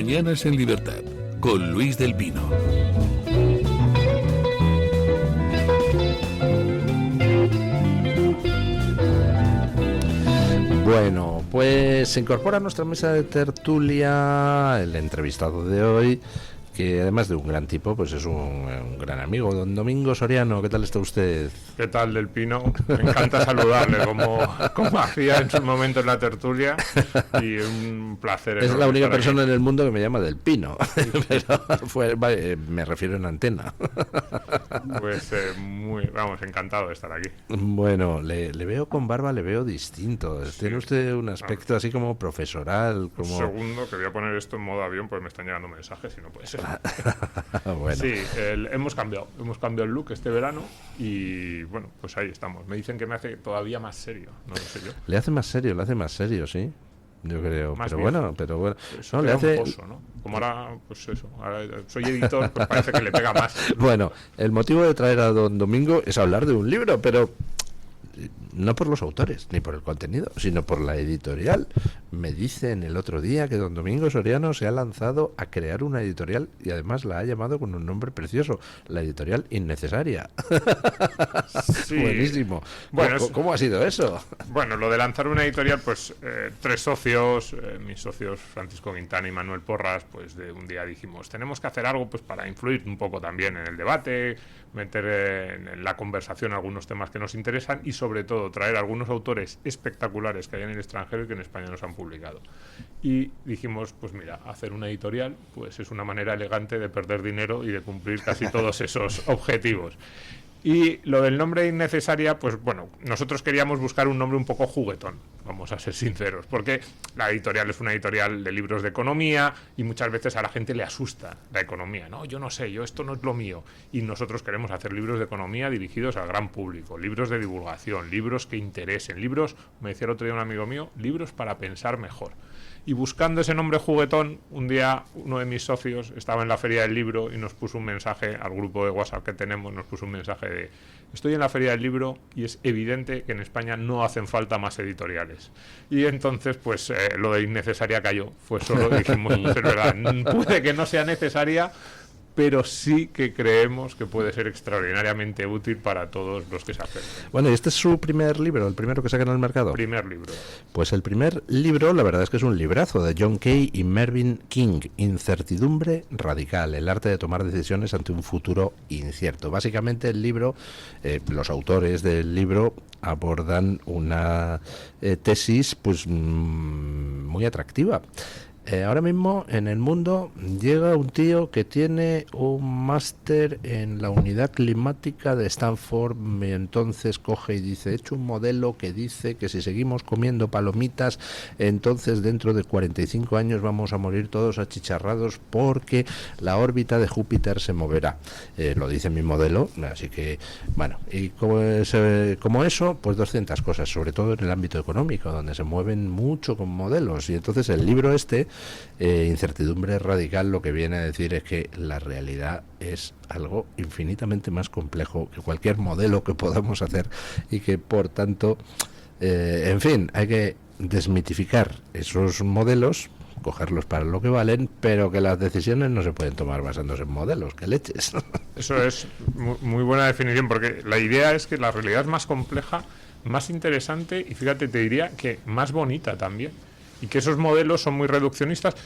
Mañanas en Libertad, con Luis del Pino. Bueno, pues se incorpora a nuestra mesa de tertulia el entrevistado de hoy, que además de un gran tipo, pues es un gran amigo, don Domingo Soriano. ¿Qué tal está usted? ¿Qué tal, del Pino? Me encanta saludarle, como hacía en su momento en la tertulia, y un placer. Es la única persona en el mundo que me llama del Pino, pero me refiero en antena. Pues encantado de estar aquí. Bueno, le veo con barba, le veo distinto. Sí. Tiene usted un aspecto así como profesoral. Como... Un segundo, que voy a poner esto en modo avión, pues me están llegando mensajes y no puede ser. Bueno. Sí, hemos cambiado el look este verano y bueno, pues ahí estamos. Me dicen que me hace todavía más serio, no lo sé yo. Le hace más serio, sí. Yo creo, más pero viejo. bueno, eso no le hace un pozo, ¿no? Como ahora, pues eso, ahora soy editor, pues parece que le pega más. Bueno, el motivo de traer a don Domingo es hablar de un libro, pero no por los autores ni por el contenido, sino por la editorial. Me dicen el otro día que don Domingo Soriano se ha lanzado a crear una editorial y además la ha llamado con un nombre precioso, la editorial Innecesaria. Sí. Buenísimo. Bueno, ¿Cómo ha sido eso? Bueno, lo de lanzar una editorial, pues 3 socios, mis socios Francisco Quintana y Manuel Porras, pues de un día dijimos, tenemos que hacer algo pues para influir un poco también en el debate, meter en la conversación algunos temas que nos interesan y sobre todo traer algunos autores espectaculares que hay en el extranjero y que en España nos han publicado. Y dijimos, pues mira, hacer una editorial pues es una manera elegante de perder dinero y de cumplir casi todos esos objetivos. Y lo del nombre Innecesaria, pues bueno, nosotros queríamos buscar un nombre un poco juguetón, vamos a ser sinceros, porque la editorial es una editorial de libros de economía y muchas veces a la gente le asusta la economía, no, yo no sé, esto no es lo mío, y nosotros queremos hacer libros de economía dirigidos al gran público, libros de divulgación, libros que interesen, libros, me decía el otro día un amigo mío, libros para pensar mejor. Y buscando ese nombre juguetón, un día uno de mis socios estaba en la Feria del Libro y nos puso un mensaje al grupo de WhatsApp que tenemos, nos puso un mensaje de estoy en la Feria del Libro y es evidente que en España no hacen falta más editoriales. Y entonces pues lo de Innecesaria cayó, fue solo, dijimos, es verdad, puede que no sea necesaria, pero sí que creemos que puede ser extraordinariamente útil para todos los que se acercan. Bueno, ¿y este es su primer libro, el primero que sacan al mercado? Primer libro. Pues el primer libro, la verdad es que es un librazo de John Kay y Mervyn King, Incertidumbre Radical, el arte de tomar decisiones ante un futuro incierto. Básicamente el libro, los autores del libro abordan una tesis pues muy atractiva. Ahora mismo en el mundo llega un tío que tiene un máster en la unidad climática de Stanford y entonces coge y dice, he hecho un modelo que dice que si seguimos comiendo palomitas, entonces dentro de 45 años vamos a morir todos achicharrados porque la órbita de Júpiter se moverá. Lo dice mi modelo, así que, bueno, y como eso, pues 200 cosas, sobre todo en el ámbito económico, donde se mueven mucho con modelos, y entonces el libro Incertidumbre Radical, lo que viene a decir es que la realidad es algo infinitamente más complejo que cualquier modelo que podamos hacer y que por tanto, en fin, hay que desmitificar esos modelos, cogerlos para lo que valen, pero que las decisiones no se pueden tomar basándose en modelos, que leches. Eso es muy buena definición, porque la idea es que la realidad es más compleja, más interesante y fíjate, te diría que más bonita también. Y que esos modelos son muy reduccionistas.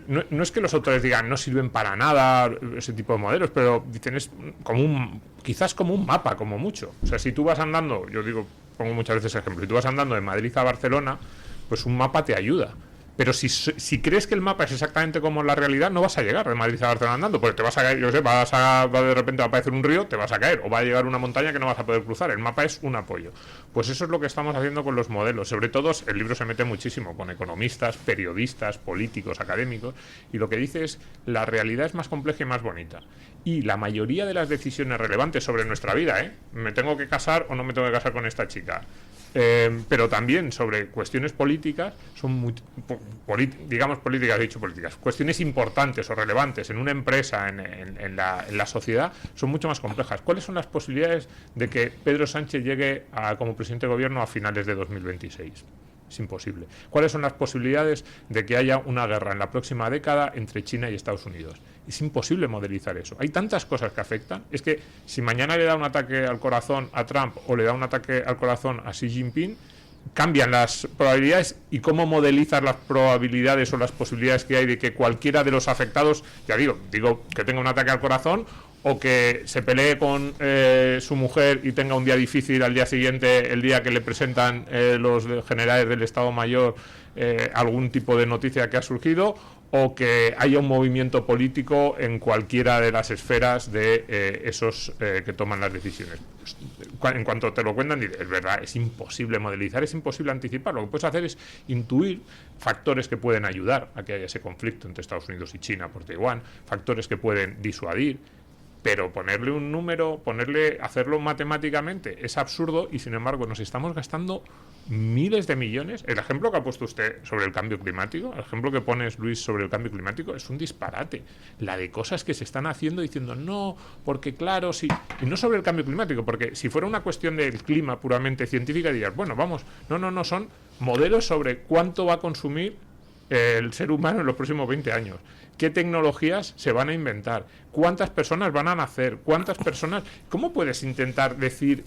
No es que los autores digan no sirven para nada ese tipo de modelos, pero dicen es quizás como un mapa, como mucho. O sea, si tú vas andando, pongo muchas veces ejemplo, si tú vas andando de Madrid a Barcelona, pues un mapa te ayuda. Pero si crees que el mapa es exactamente como la realidad, no vas a llegar de Madrid a Barcelona andando, porque te vas a caer, de repente va a aparecer un río, te vas a caer, o va a llegar una montaña que no vas a poder cruzar. El mapa es un apoyo. Pues eso es lo que estamos haciendo con los modelos. Sobre todo, el libro se mete muchísimo con economistas, periodistas, políticos, académicos, y lo que dice es, la realidad es más compleja y más bonita. Y la mayoría de las decisiones relevantes sobre nuestra vida, ¿me tengo que casar o no me tengo que casar con esta chica? Pero también sobre cuestiones políticas, son políticas, cuestiones importantes o relevantes en una empresa, en la sociedad, son mucho más complejas. ¿Cuáles son las posibilidades de que Pedro Sánchez llegue como presidente de gobierno a finales de 2026? Es imposible. ¿Cuáles son las posibilidades de que haya una guerra en la próxima década entre China y Estados Unidos? Es imposible modelizar eso. Hay tantas cosas que afectan. Es que si mañana le da un ataque al corazón a Trump o le da un ataque al corazón a Xi Jinping, cambian las probabilidades. ¿Y cómo modelizar las probabilidades o las posibilidades que hay de que cualquiera de los afectados, ya digo que tenga un ataque al corazón o que se pelee con su mujer y tenga un día difícil al día siguiente, el día que le presentan los generales del Estado Mayor algún tipo de noticia que ha surgido, o que haya un movimiento político en cualquiera de las esferas de esos que toman las decisiones? En cuanto te lo cuentan, es verdad, es imposible modelizar, es imposible anticipar. Lo que puedes hacer es intuir factores que pueden ayudar a que haya ese conflicto entre Estados Unidos y China por Taiwán, factores que pueden disuadir. Pero ponerle un número, hacerlo matemáticamente es absurdo, y sin embargo nos estamos gastando miles de millones. El ejemplo que ha puesto usted sobre el cambio climático, el ejemplo que pones, Luis, sobre el cambio climático, es un disparate. La de cosas que se están haciendo diciendo no, porque claro, sí. Y no sobre el cambio climático, porque si fuera una cuestión del clima puramente científica dirías, bueno, vamos, no, son modelos sobre cuánto va a consumir el ser humano en los próximos 20 años. ¿Qué tecnologías se van a inventar? ¿Cuántas personas van a nacer? ¿Cuántas personas? ¿Cómo puedes intentar decir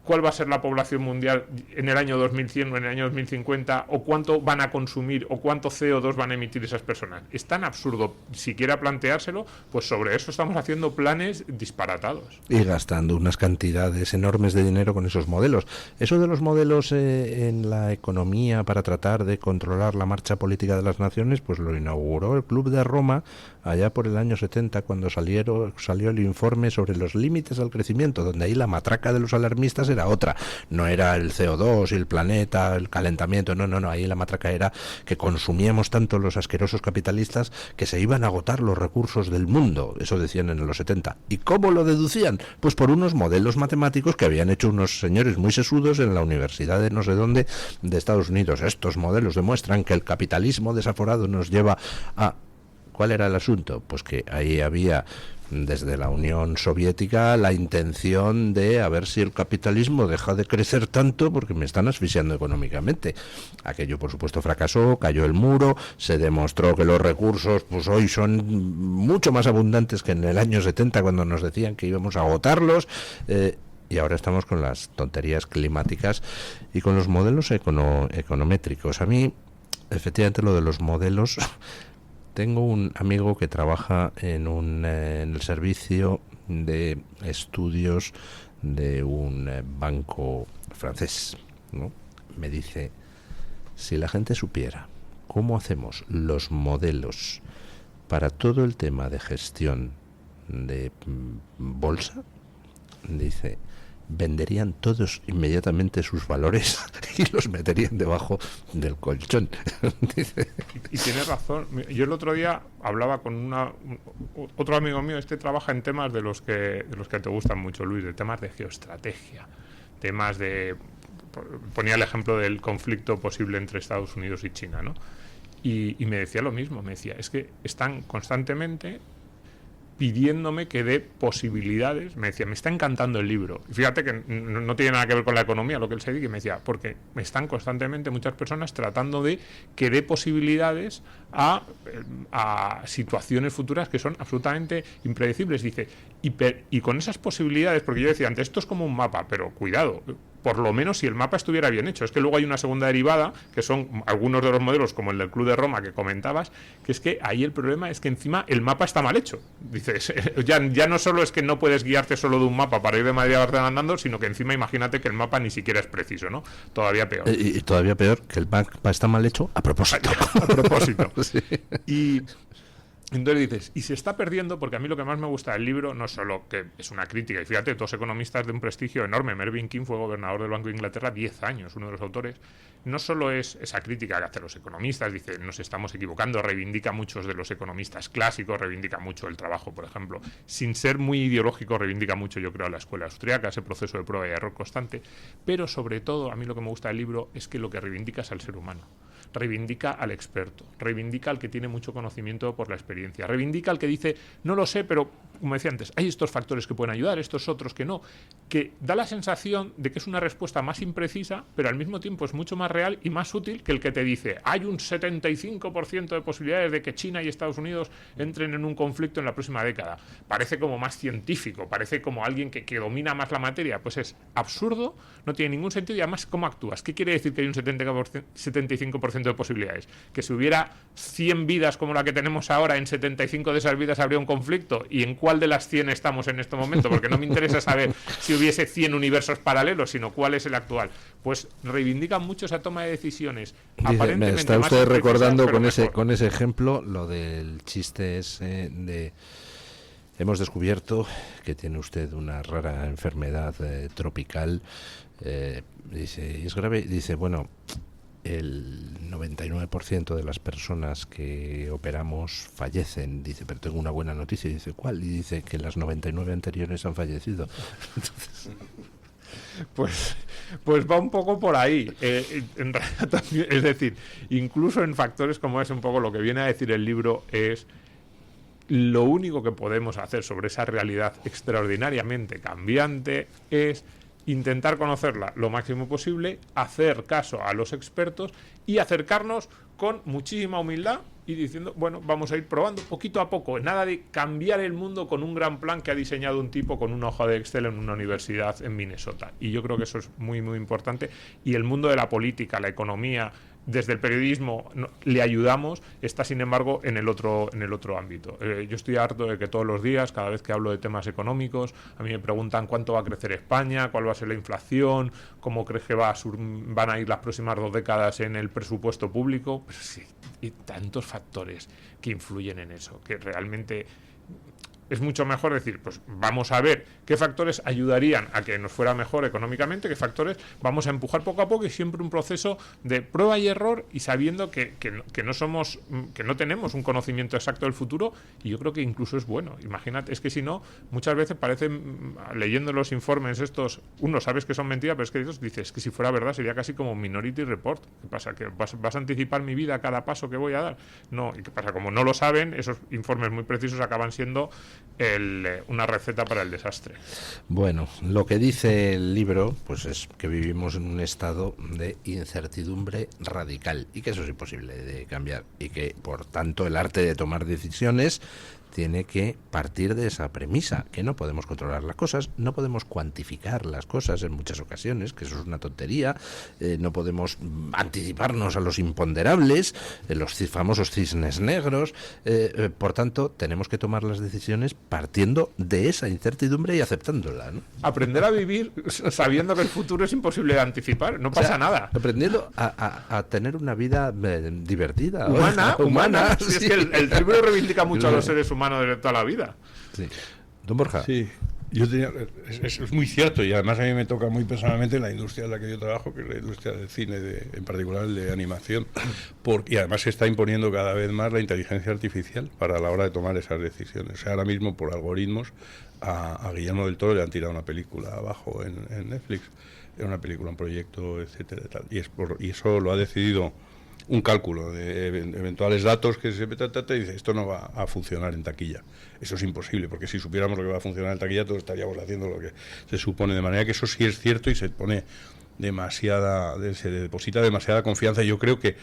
cuál va a ser la población mundial en el año 2100 o en el año 2050? ¿O cuánto van a consumir? ¿O cuánto CO2 van a emitir esas personas? Es tan absurdo siquiera planteárselo, pues sobre eso estamos haciendo planes disparatados. Y gastando unas cantidades enormes de dinero con esos modelos. Eso de los modelos en la economía para tratar de controlar la marcha política de las naciones, pues lo inauguró el Club de Roma allá por el año 70, cuando salió el informe sobre los límites al crecimiento, donde ahí la matraca de los alarmistas era otra. No era el CO2 y el planeta, el calentamiento, no, ahí la matraca era que consumíamos tanto los asquerosos capitalistas que se iban a agotar los recursos del mundo. Eso decían en los 70. ¿Y cómo lo deducían? Pues por unos modelos matemáticos que habían hecho unos señores muy sesudos en la universidad de no sé dónde de Estados Unidos. Estos modelos demuestran que el capitalismo desaforado nos lleva a... ¿Cuál era el asunto? Pues que ahí había desde la Unión Soviética la intención de a ver si el capitalismo deja de crecer tanto porque me están asfixiando económicamente. Aquello por supuesto fracasó, cayó el muro, se demostró que los recursos pues hoy son mucho más abundantes que en el año 70 cuando nos decían que íbamos a agotarlos, y ahora estamos con las tonterías climáticas y con los modelos econométricos. A mí, efectivamente, lo de los modelos... Tengo un amigo que trabaja en el servicio de estudios de un banco francés, ¿no? Me dice, si la gente supiera cómo hacemos los modelos para todo el tema de gestión de bolsa, dice, venderían todos inmediatamente sus valores y los meterían debajo del colchón. Y tienes razón. Yo el otro día hablaba con otro amigo mío. Trabaja en temas de los que te gustan mucho, Luis, de temas de geoestrategia, temas de... Ponía el ejemplo del conflicto posible entre Estados Unidos y China, ¿no? Y me decía lo mismo. Me decía, es que están constantemente pidiéndome que dé posibilidades. Me decía, me está encantando el libro. Y fíjate que no tiene nada que ver con la economía lo que él se dedica. Y me decía, porque me están constantemente muchas personas tratando de que dé posibilidades a situaciones futuras que son absolutamente impredecibles. Dice, y con esas posibilidades, porque yo decía antes, esto es como un mapa, pero cuidado, por lo menos si el mapa estuviera bien hecho. Es que luego hay una segunda derivada, que son algunos de los modelos, como el del Club de Roma que comentabas, que es que ahí el problema es que encima el mapa está mal hecho. Dices, ya no solo es que no puedes guiarte solo de un mapa para ir de Madrid a Barcelona andando, sino que encima imagínate que el mapa ni siquiera es preciso, ¿no? Todavía peor. Y todavía peor, que el mapa está mal hecho a propósito. A propósito. Sí. Y... entonces dices, y se está perdiendo, porque a mí lo que más me gusta del libro no es solo que es una crítica, y fíjate, dos economistas de un prestigio enorme. Mervyn King fue gobernador del Banco de Inglaterra 10 años, uno de los autores. No solo es esa crítica que hacen los economistas, dice, nos estamos equivocando, reivindica muchos de los economistas clásicos, reivindica mucho el trabajo, por ejemplo, sin ser muy ideológico, reivindica mucho, yo creo, a la escuela austriaca, ese proceso de prueba y error constante, pero sobre todo, a mí lo que me gusta del libro es que lo que reivindica es al ser humano. Reivindica al experto, reivindica al que tiene mucho conocimiento por la experiencia, reivindica al que dice, no lo sé, pero como decía antes, hay estos factores que pueden ayudar, estos otros que no, que da la sensación de que es una respuesta más imprecisa, pero al mismo tiempo es mucho más más real y más útil que el que te dice hay un 75% de posibilidades de que China y Estados Unidos entren en un conflicto en la próxima década. Parece como más científico, parece como alguien que domina más la materia. Pues es absurdo, no tiene ningún sentido y además ¿cómo actúas? ¿Qué quiere decir que hay un 75% de posibilidades? Que si hubiera 100 vidas como la que tenemos ahora, en 75 de esas vidas habría un conflicto. ¿Y en cuál de las 100 estamos en este momento? Porque no me interesa saber si hubiese 100 universos paralelos, sino cuál es el actual. Pues reivindican mucho esa toma de decisiones. Dice, me está usted recordando con ese ejemplo lo del chiste ese de... Hemos descubierto que tiene usted una rara enfermedad tropical. Dice, ¿y es grave? Dice, bueno, el 99% de las personas que operamos fallecen. Dice, pero tengo una buena noticia. Y dice, ¿cuál? Y dice que las 99 anteriores han fallecido. Entonces... Pues va un poco por ahí. En realidad también, es decir, incluso en factores como es un poco lo que viene a decir el libro es... Lo único que podemos hacer sobre esa realidad extraordinariamente cambiante es intentar conocerla lo máximo posible, hacer caso a los expertos y acercarnos con muchísima humildad y diciendo, bueno, vamos a ir probando poquito a poco, nada de cambiar el mundo con un gran plan que ha diseñado un tipo con una hoja de Excel en una universidad en Minnesota. Y yo creo que eso es muy, muy importante. Y el mundo de la política, la economía, desde el periodismo le ayudamos, está sin embargo en el otro ámbito. Yo estoy harto de que todos los días, cada vez que hablo de temas económicos, a mí me preguntan cuánto va a crecer España, cuál va a ser la inflación, cómo crees que van a ir las próximas 2 décadas en el presupuesto público. Pues sí, y tantos factores que influyen en eso, que realmente... Es mucho mejor decir, pues vamos a ver qué factores ayudarían a que nos fuera mejor económicamente, qué factores vamos a empujar poco a poco y siempre un proceso de prueba y error y sabiendo que no tenemos un conocimiento exacto del futuro y yo creo que incluso es bueno. Imagínate, es que si no, muchas veces parece, leyendo los informes estos, uno sabes que son mentiras, pero es que dices que si fuera verdad sería casi como Minority Report. ¿Qué pasa? ¿Que vas a anticipar mi vida a cada paso que voy a dar? No, ¿y qué pasa? Como no lo saben, esos informes muy precisos acaban siendo una receta para el desastre. Bueno, lo que dice el libro pues es que vivimos en un estado de incertidumbre radical y que eso es imposible de cambiar y que por tanto el arte de tomar decisiones tiene que partir de esa premisa, que no podemos controlar las cosas, no podemos cuantificar las cosas en muchas ocasiones, que eso es una tontería, no podemos anticiparnos a los imponderables, los famosos cisnes negros, por tanto, tenemos que tomar las decisiones partiendo de esa incertidumbre y aceptándola, ¿no? Aprender a vivir sabiendo que el futuro es imposible de anticipar, no pasa nada. Aprendiendo a tener una vida divertida. Humana. Sí. Es que el libro reivindica mucho a los seres humanos de toda la vida. Sí. Don Borja. Sí, es muy cierto y además a mí me toca muy personalmente en la industria en la que yo trabajo, que es la industria del cine, en particular el de animación, y además se está imponiendo cada vez más la inteligencia artificial para la hora de tomar esas decisiones. O sea, ahora mismo por algoritmos a Guillermo del Toro le han tirado una película abajo en Netflix, era una película, un proyecto, etcétera, tal. Y eso lo ha decidido un cálculo de eventuales datos que se y dice, esto no va a funcionar en taquilla. Eso es imposible, porque si supiéramos lo que va a funcionar en taquilla, todos estaríamos haciendo lo que se supone. De manera que eso sí es cierto y se deposita demasiada confianza. Y yo creo que,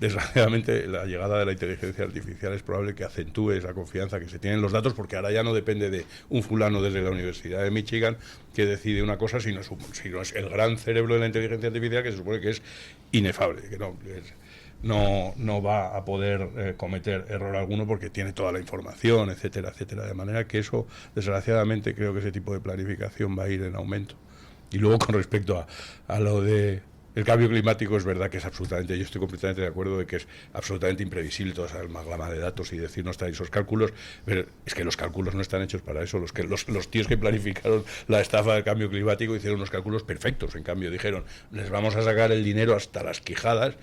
desgraciadamente, la llegada de la inteligencia artificial es probable que acentúe esa confianza que se tiene en los datos, porque ahora ya no depende de un fulano desde la Universidad de Michigan que decide una cosa, sino es el gran cerebro de la inteligencia artificial que se supone que es inefable, que no va a poder cometer error alguno porque tiene toda la información, etcétera, etcétera. De manera que eso, desgraciadamente, creo que ese tipo de planificación va a ir en aumento. Y luego, con respecto a lo de el cambio climático, es verdad que es absolutamente, yo estoy completamente de acuerdo de que es absolutamente imprevisible toda esa amalgama de datos y decirnos traer esos cálculos, pero es que los cálculos no están hechos para eso. Los tíos que planificaron la estafa del cambio climático hicieron unos cálculos perfectos. En cambio dijeron, les vamos a sacar el dinero hasta las quijadas,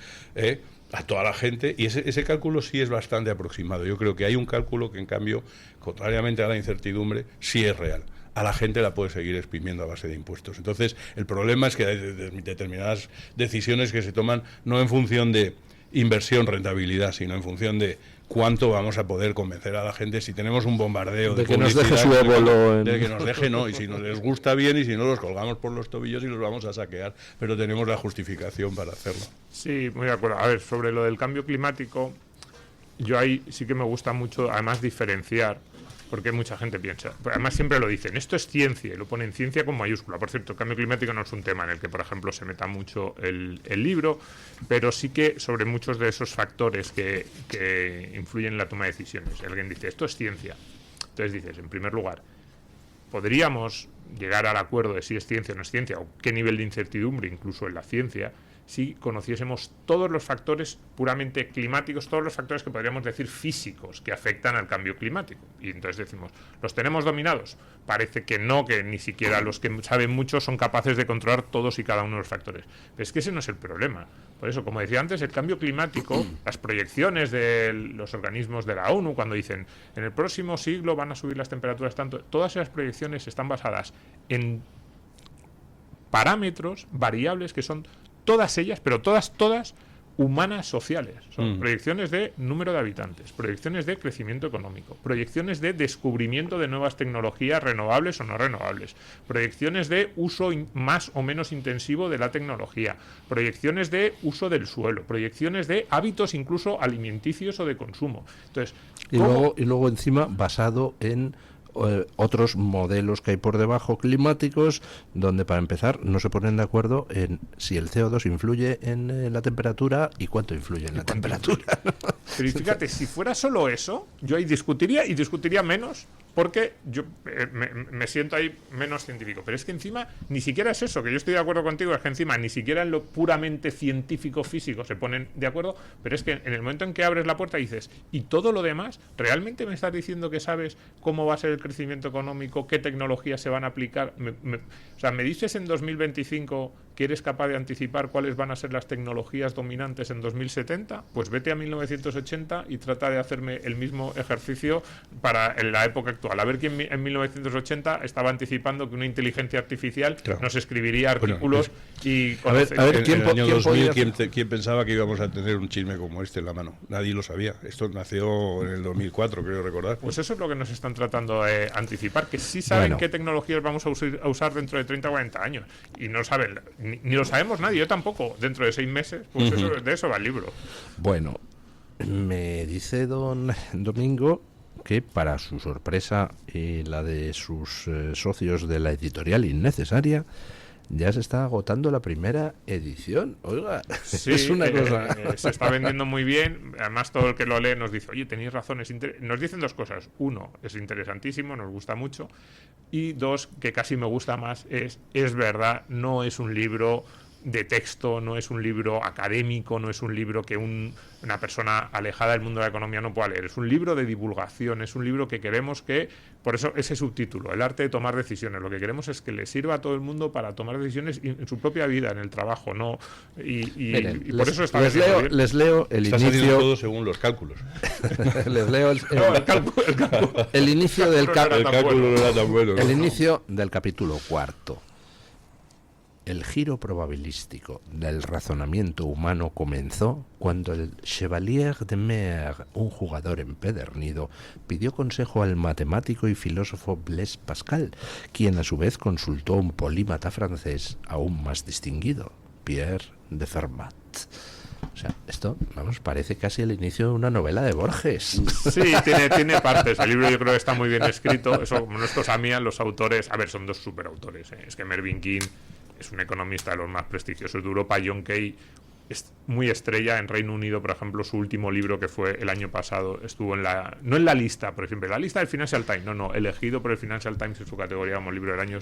a toda la gente, y ese cálculo sí es bastante aproximado. Yo creo que hay un cálculo que, en cambio, contrariamente a la incertidumbre, sí es real. A la gente la puede seguir exprimiendo a base de impuestos. Entonces, el problema es que hay determinadas decisiones que se toman no en función de inversión, rentabilidad, sino en función de cuánto vamos a poder convencer a la gente si tenemos un bombardeo de que nos deje su ébola de que nos deje, no, y si nos les gusta bien, y si no los colgamos por los tobillos y los vamos a saquear, pero tenemos la justificación para hacerlo. Sí, muy de acuerdo. A ver, sobre lo del cambio climático, yo ahí sí que me gusta mucho, además, diferenciar, porque mucha gente piensa, además siempre lo dicen, esto es ciencia, y lo ponen ciencia con mayúscula. Por cierto, el cambio climático no es un tema en el que, por ejemplo, se meta mucho el libro, pero sí que sobre muchos de esos factores que influyen en la toma de decisiones. Alguien dice, esto es ciencia. Entonces dices, en primer lugar, podríamos llegar al acuerdo de si es ciencia o no es ciencia, o qué nivel de incertidumbre incluso en la ciencia, si conociésemos todos los factores puramente climáticos, todos los factores que podríamos decir físicos que afectan al cambio climático. Y entonces decimos, ¿los tenemos dominados? Parece que no, que ni siquiera los que saben mucho son capaces de controlar todos y cada uno de los factores. Pero es que ese no es el problema. Por eso, como decía antes, el cambio climático, las proyecciones de los organismos de la ONU, cuando dicen, en el próximo siglo van a subir las temperaturas tanto, todas esas proyecciones están basadas en parámetros, variables que son todas ellas, pero todas humanas sociales. Son proyecciones de número de habitantes, proyecciones de crecimiento económico, proyecciones de descubrimiento de nuevas tecnologías renovables o no renovables, proyecciones de uso más o menos intensivo de la tecnología, proyecciones de uso del suelo, proyecciones de hábitos incluso alimenticios o de consumo. Entonces, y luego encima basado en otros modelos que hay por debajo climáticos, donde para empezar no se ponen de acuerdo en si el CO2 influye en la temperatura y cuánto influye en la temperatura. Pero fíjate, si fuera solo eso, yo ahí discutiría menos, porque yo me siento ahí menos científico. Pero es que encima ni siquiera es eso, que yo estoy de acuerdo contigo, es que encima ni siquiera en lo puramente científico-físico se ponen de acuerdo, pero es que en el momento en que abres la puerta dices, y todo lo demás, ¿realmente me estás diciendo que sabes cómo va a ser el crecimiento económico, qué tecnologías se van a aplicar? O sea, ¿me dices en 2025 que eres capaz de anticipar cuáles van a ser las tecnologías dominantes en 2070? Pues vete a 1980 y trata de hacerme el mismo ejercicio para en la época actual. A ver quién en 1980 estaba anticipando que una inteligencia artificial nos escribiría artículos y... A ver, en el año 2000, ¿quién pensaba que íbamos a tener un chisme como este en la mano? Nadie lo sabía. Esto nació en el 2004, creo recordar. Pues eso es lo que nos están tratando de anticipar, que sí saben qué tecnologías vamos a usar dentro de 30 o 40 años. Y no saben, ni lo sabemos nadie, yo tampoco. Dentro de 6 meses, pues de eso va el libro. Bueno, me dice don Domingo que para su sorpresa y la de sus socios de la editorial Innecesaria, ya se está agotando la primera edición. Oiga, sí, es una cosa... se está vendiendo muy bien. Además, todo el que lo lee nos dice, oye, tenéis razón. Nos dicen dos cosas. Uno, es interesantísimo, nos gusta mucho. Y dos, que casi me gusta más, es verdad, no es un libro de texto, no es un libro académico, no es un libro que una persona alejada del mundo de la economía no pueda leer. Es un libro de divulgación, es un libro que queremos que, por eso ese subtítulo, El arte de tomar decisiones, lo que queremos es que le sirva a todo el mundo para tomar decisiones en su propia vida, en el trabajo, ¿no? Miren, y por eso está les leo el está inicio... todo según los cálculos. Les leo el inicio del cálculo no era tan bueno, ¿no? El inicio del capítulo 4. El giro probabilístico del razonamiento humano comenzó cuando el Chevalier de Mer, un jugador empedernido, pidió consejo al matemático y filósofo Blaise Pascal, quien a su vez consultó a un polímata francés aún más distinguido, Pierre de Fermat. O sea, esto, vamos, parece casi el inicio de una novela de Borges. Sí, tiene partes. El libro yo creo que está muy bien escrito. Eso, como nuestros amigos, los autores... A ver, son dos superautores. Es que Mervyn King es un economista de los más prestigiosos de Europa. John Kay es muy estrella en Reino Unido, por ejemplo. Su último libro, que fue el año pasado, estuvo no en la lista, por ejemplo, la lista del Financial Times, no, elegido por el Financial Times en su categoría como libro del año,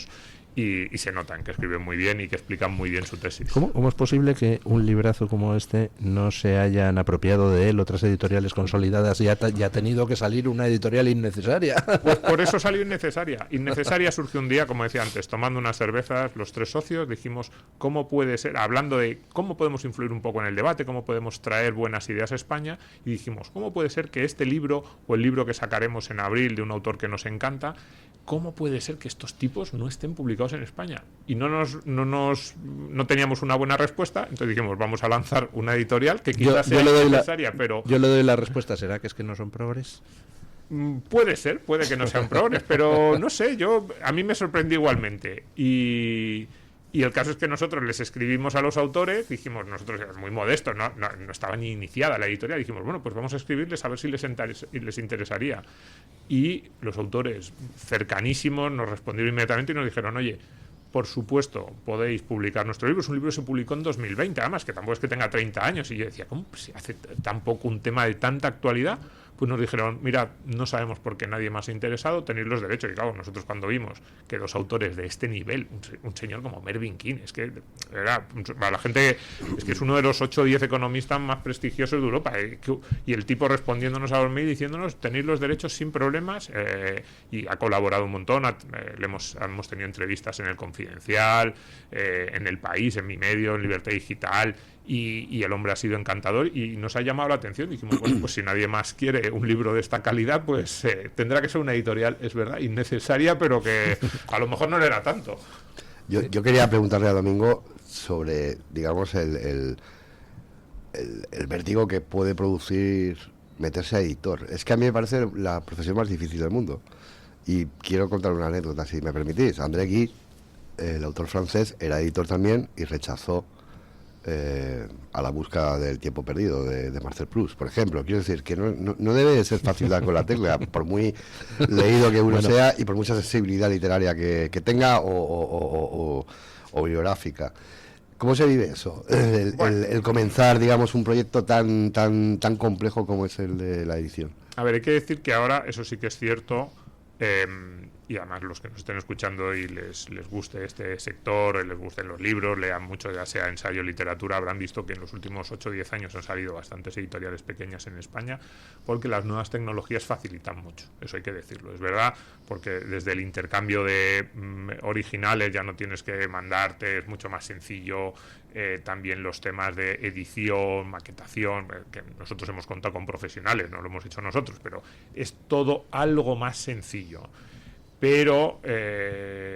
y se notan que escriben muy bien y que explican muy bien su tesis. ¿Cómo es posible que un librazo como este no se hayan apropiado de él otras editoriales consolidadas y ha tenido que salir una editorial innecesaria? Pues por eso salió Innecesaria. Innecesaria surgió un día, como decía antes, tomando unas cervezas, los tres socios, dijimos, ¿cómo puede ser? Hablando de cómo podemos influir un poco en el debate, cómo podemos traer buenas ideas a España, y dijimos, ¿cómo puede ser que este libro, o el libro que sacaremos en abril de un autor que nos encanta, cómo puede ser que estos tipos no estén publicados publicados en España. Y no teníamos una buena respuesta, entonces dijimos, vamos a lanzar una editorial que quizás sea necesaria, pero... Yo le doy la respuesta, ¿será que es que no son progres? Puede ser, puede que no sean progres, pero no sé, a mí me sorprendió igualmente. Y el caso es que nosotros les escribimos a los autores, dijimos, nosotros éramos muy modestos, no estaba ni iniciada la editorial, dijimos, bueno, pues vamos a escribirles a ver si les interesaría. Y los autores cercanísimos nos respondieron inmediatamente y nos dijeron, oye, por supuesto, podéis publicar nuestro libro. Es un libro que se publicó en 2020, además, que tampoco es que tenga 30 años. Y yo decía, ¿cómo se hace tan poco un tema de tanta actualidad? Pues nos dijeron, mira, no sabemos por qué nadie más se ha interesado, tenéis los derechos. Y claro, nosotros cuando vimos que dos autores de este nivel, un señor como Mervyn King, es que era, para la gente, es que es uno de los 8 o 10 economistas más prestigiosos de Europa. Y el tipo respondiéndonos a los mails diciéndonos, tenéis los derechos sin problemas, y ha colaborado un montón. Hemos tenido entrevistas en El Confidencial, en El País, en Mi Medio, en Libertad Digital. Y el hombre ha sido encantador y nos ha llamado la atención. Dijimos, bueno, pues si nadie más quiere un libro de esta calidad, pues tendrá que ser una editorial, es verdad, innecesaria, pero que a lo mejor no le era tanto. Yo quería preguntarle a Domingo sobre, digamos, el vértigo que puede producir meterse a editor. Es que a mí me parece la profesión más difícil del mundo. Y quiero contar una anécdota, si me permitís. André Gide, el autor francés, era editor también y rechazó a la búsqueda del tiempo perdido de Marcel Proust, por ejemplo. Quiero decir que no debe ser fácil dar con la tecla, por muy leído que uno sea y por mucha sensibilidad literaria que tenga o biográfica. ¿Cómo se vive eso? El comenzar, digamos, un proyecto tan complejo como es el de la edición. A ver, hay que decir que ahora, eso sí que es cierto, y además los que nos estén escuchando y les guste este sector, les gusten los libros, lean mucho, ya sea ensayo, literatura, habrán visto que en los últimos 8 o 10 años han salido bastantes editoriales pequeñas en España, porque las nuevas tecnologías facilitan mucho, eso hay que decirlo, es verdad, porque desde el intercambio de originales ya no tienes que mandarte, es mucho más sencillo. También los temas de edición, maquetación, que nosotros hemos contado con profesionales, no lo hemos hecho nosotros, pero es todo algo más sencillo. Pero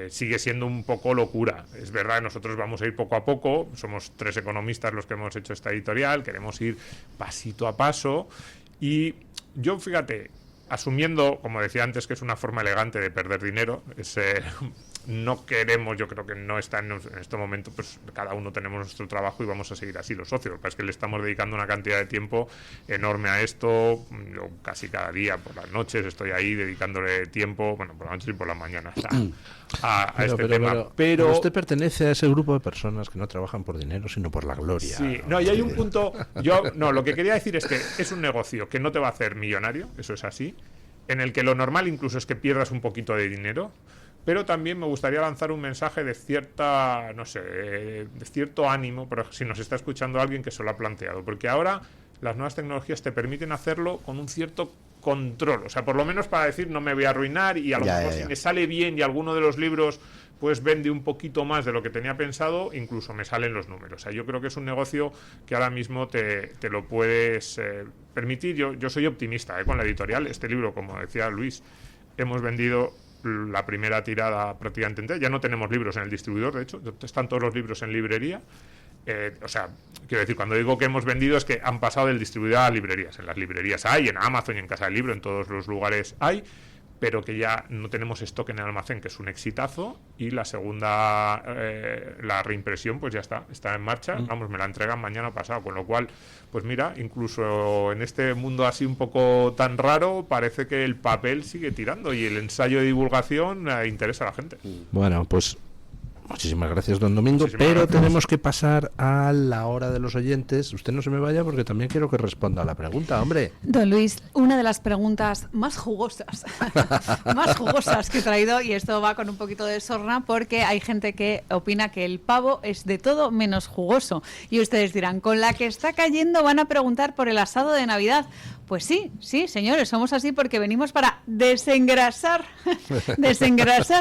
sigue siendo un poco locura. Es verdad, nosotros vamos a ir poco a poco, somos 3 economistas los que hemos hecho esta editorial, queremos ir pasito a paso y yo, fíjate, asumiendo, como decía antes, que es una forma elegante de perder dinero, no queremos, yo creo que no está en este momento, pues cada uno tenemos nuestro trabajo y vamos a seguir así los socios. Lo que pasa es que le estamos dedicando una cantidad de tiempo enorme a esto. Yo casi cada día, por las noches, estoy ahí dedicándole tiempo, bueno, por las noches y por las mañanas a este tema. Pero usted pertenece a ese grupo de personas que no trabajan por dinero, sino por la gloria. Sí, no, y hay un punto, lo que quería decir es que es un negocio que no te va a hacer millonario, eso es así, en el que lo normal incluso es que pierdas un poquito de dinero. Pero también me gustaría lanzar un mensaje de cierta, no sé, de cierto ánimo, pero si nos está escuchando alguien que se lo ha planteado, porque ahora las nuevas tecnologías te permiten hacerlo con un cierto control, o sea, por lo menos para decir no me voy a arruinar y a lo mejor si me sale bien y alguno de los libros pues vende un poquito más de lo que tenía pensado, incluso me salen los números. O sea, yo creo que es un negocio que ahora mismo te lo puedes permitir. Yo soy optimista con la editorial. Este libro, como decía Luis, hemos vendido la primera tirada prácticamente entera. Ya no tenemos libros en el distribuidor, de hecho, están todos los libros en librería. O sea, quiero decir, cuando digo que hemos vendido es que han pasado del distribuidor a librerías. En las librerías hay, en Amazon y en Casa del Libro, en todos los lugares hay, pero que ya no tenemos stock en el almacén, que es un exitazo, y la segunda, la reimpresión, pues ya está en marcha. Vamos, me la entregan mañana pasado, con lo cual, pues mira, incluso en este mundo así un poco tan raro, parece que el papel sigue tirando y el ensayo de divulgación interesa a la gente. Bueno, pues muchísimas gracias, don Domingo, pero tenemos que pasar a la hora de los oyentes. Usted no se me vaya porque también quiero que responda a la pregunta, hombre. Don Luis, una de las preguntas más jugosas que he traído, y esto va con un poquito de sorna porque hay gente que opina que el pavo es de todo menos jugoso. Y ustedes dirán, con la que está cayendo van a preguntar por el asado de Navidad. Pues sí, señores, somos así porque venimos para desengrasar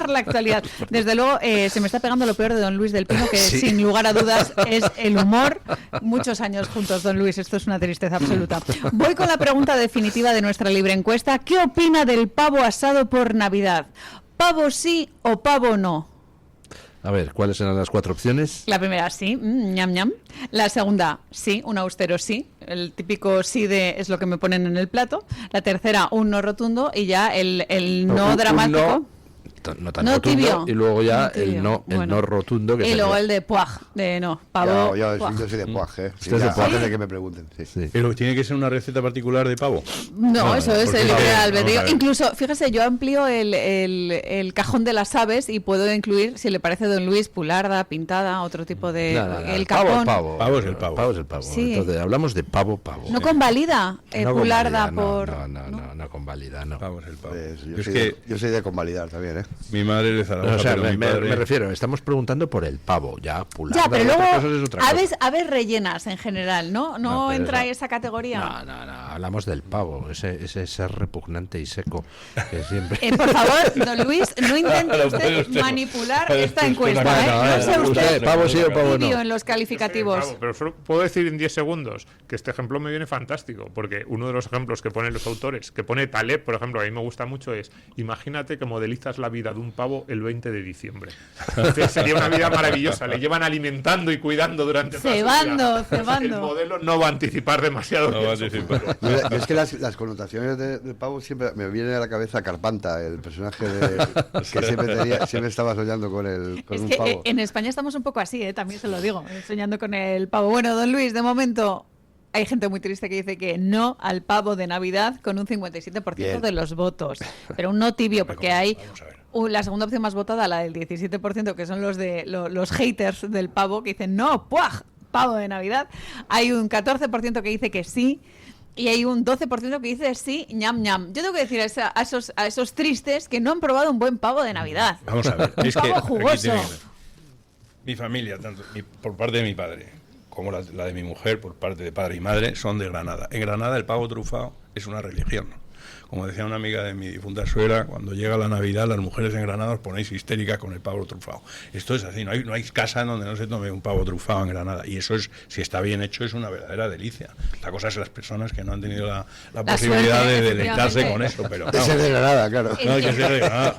la actualidad. Desde luego, se me está pegando lo peor de don Luis del Pino, que sin lugar a dudas es el humor. Muchos años juntos, don Luis, esto es una tristeza absoluta. Voy con la pregunta definitiva de nuestra libre encuesta. ¿Qué opina del pavo asado por Navidad? ¿Pavo sí o pavo no? A ver, ¿cuáles eran las 4 opciones? La primera, sí, ñam ñam. La segunda, sí, un austero sí. El típico sí de es lo que me ponen en el plato. La tercera, un no rotundo. Y ya el no dramático. No tan No rotundo, tibio. y luego ya No tibio. el no Bueno. rotundo. Que Y luego sería- el de puaj, de no, pavo. Yo puaj. soy de Puaj, ¿eh? Usted es de ya, Puaj. antes de que me pregunten. Sí. Sí. Pero tiene que ser una receta particular de pavo. No, eso es porque el vamos libre a albedrío. ver. Incluso, fíjese, yo amplío el cajón de las aves y puedo incluir, si le parece don Luis, pularda, pintada, otro tipo de... No, el pavo, cajón. pavo. Pavo es el pavo. Pavo es el pavo. Sí. Entonces, hablamos de pavo. No convalida No pularda convalida, por... No convalida, no. Pavo es el pavo. Pues Es que yo soy de convalidar también, ¿eh? mi madre le Zaragoza, O sea, pero mi me padre... refiero, estamos preguntando por el pavo, ya, pularda. Ya, pero otra luego cosa es otra cosa. aves rellenas en general, ¿no? No, No pero entra eso- esa categoría. No, hablamos del pavo, ese ser repugnante y seco que siempre... Por favor, don Luis, no intente Lo usted puede usted- manipular puede esta usted encuesta, sacar- ¿eh? No sea usted pavo sí o pavo tibio no. en los calificativos. Pavo, pero solo puedo decir en 10 segundos que este ejemplo me viene fantástico, porque uno de los ejemplos que ponen los autores, que pone Taleb, por ejemplo, a mí me gusta mucho, es imagínate que modelizas la vida de un pavo el 20 de diciembre. Entonces, sería una vida maravillosa, le llevan alimentando y cuidando durante toda su Cebando, vida. cebando. El modelo no va a anticipar demasiado. No va a eso. anticipar. Yo es que las connotaciones del pavo siempre me viene a la cabeza Carpanta, el personaje que siempre estaba soñando con Es un que pavo. en España estamos un poco así, también se lo digo, soñando con el pavo. Bueno, don Luis, de momento hay gente muy triste que dice que no al pavo de Navidad con un 57% Bien. de los votos. Pero un no tibio, porque hay Vamos a ver. la segunda opción más votada, la del 17%, que son los de los haters del pavo, que dicen no, ¡puaj! Pavo de Navidad. Hay un 14% que dice que sí. Y hay un 12% que dice sí, ñam ñam. Yo tengo que decir a esos tristes que no han probado un buen pavo de Navidad. Vamos a ver. Un Es pavo que aquí jugoso. tiene que ver. Mi familia, tanto por parte de mi padre como la de mi mujer, por parte de padre y madre, son de Granada. En Granada el pavo trufado es una religión. Como decía una amiga de mi difunta suegra, cuando llega la Navidad, las mujeres en Granada os ponéis histéricas con el pavo trufado. Esto es así, no hay casa en donde no se tome un pavo trufado en Granada. Y eso es, si está bien hecho, es una verdadera delicia. La cosa es las personas que no han tenido la posibilidad suerte, de deleitarse efectivamente. con eso. Pero De ser de Granada, claro. no hay que ser de Granada.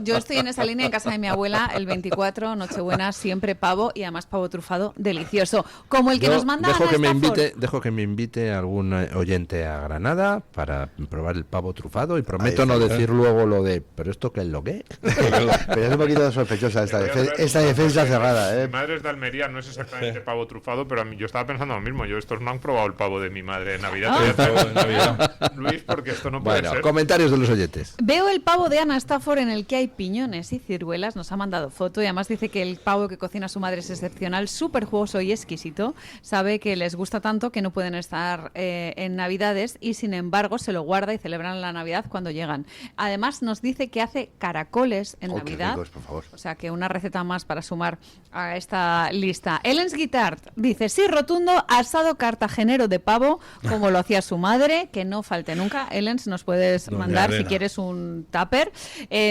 Yo estoy en esa línea en casa de mi abuela, el 24, Nochebuena, siempre pavo y además pavo trufado delicioso. Como el que Yo nos manda dejo Ana que me Stafford. dejo que me invite algún oyente a Granada para probar el pavo trufado y prometo Ahí no está. decir luego lo de ¿pero esto qué es lo que? Pero es un poquito sospechosa esta, esta defensa cerrada, Mi ¿eh? madre es de Almería, no es exactamente pavo trufado, pero a mí yo estaba pensando lo mismo. Estos no han probado el pavo de mi madre de Navidad. Ah. El pavo de Navidad. Luis, porque esto no puede Bueno, ser. comentarios de los oyentes. Veo el pavo de Ana Stafford en el que hay piñones y ciruelas. Nos ha mandado foto y además dice que el pavo que cocina su madre es excepcional, súper jugoso y exquisito. Sabe que les gusta tanto que no pueden estar en Navidades y sin embargo se lo guarda y celebran la Navidad cuando llegan. Además nos dice que hace caracoles en Oh, qué Navidad. ricos, por favor. O sea que una receta más para sumar a esta lista. Elens Guitart dice, sí, rotundo, asado cartagenero de pavo, como lo hacía su madre, que no falte nunca. Elens, nos puedes Doña mandar si Elena. quieres un tupper.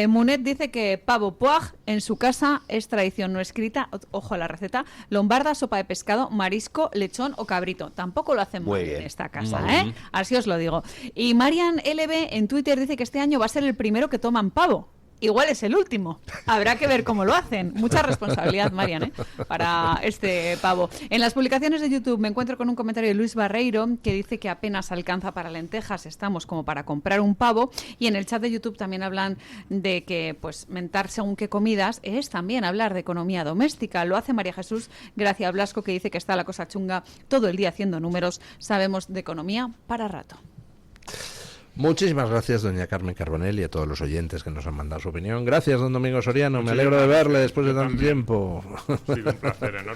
Munet dice que pavo puaj en su casa es tradición no escrita. Ojo a la receta. Lombarda, sopa de pescado, marisco, lechón o cabrito. Tampoco lo hacen Muy mal en bien. esta casa, ¿eh? Así os lo digo. Y Marian LB en Twitter dice que este año va a ser el primero que toman pavo. Igual es el último. Habrá que ver cómo lo hacen. Mucha responsabilidad, Marian, ¿eh? Para este pavo. En las publicaciones de YouTube me encuentro con un comentario de Luis Barreiro que dice que apenas alcanza para lentejas, estamos como para comprar un pavo. Y en el chat de YouTube también hablan de que, pues, mentar según qué comidas es también hablar de economía doméstica. Lo hace María Jesús Gracia Blasco, que dice que está la cosa chunga todo el día haciendo números. Sabemos de economía para rato. Muchísimas gracias, doña Carmen Carbonell, y a todos los oyentes que nos han mandado su opinión. Gracias, don Domingo Soriano. Me Muchísimas alegro de verle gracias. después de Yo tanto también. tiempo. Ha sido un placer enorme.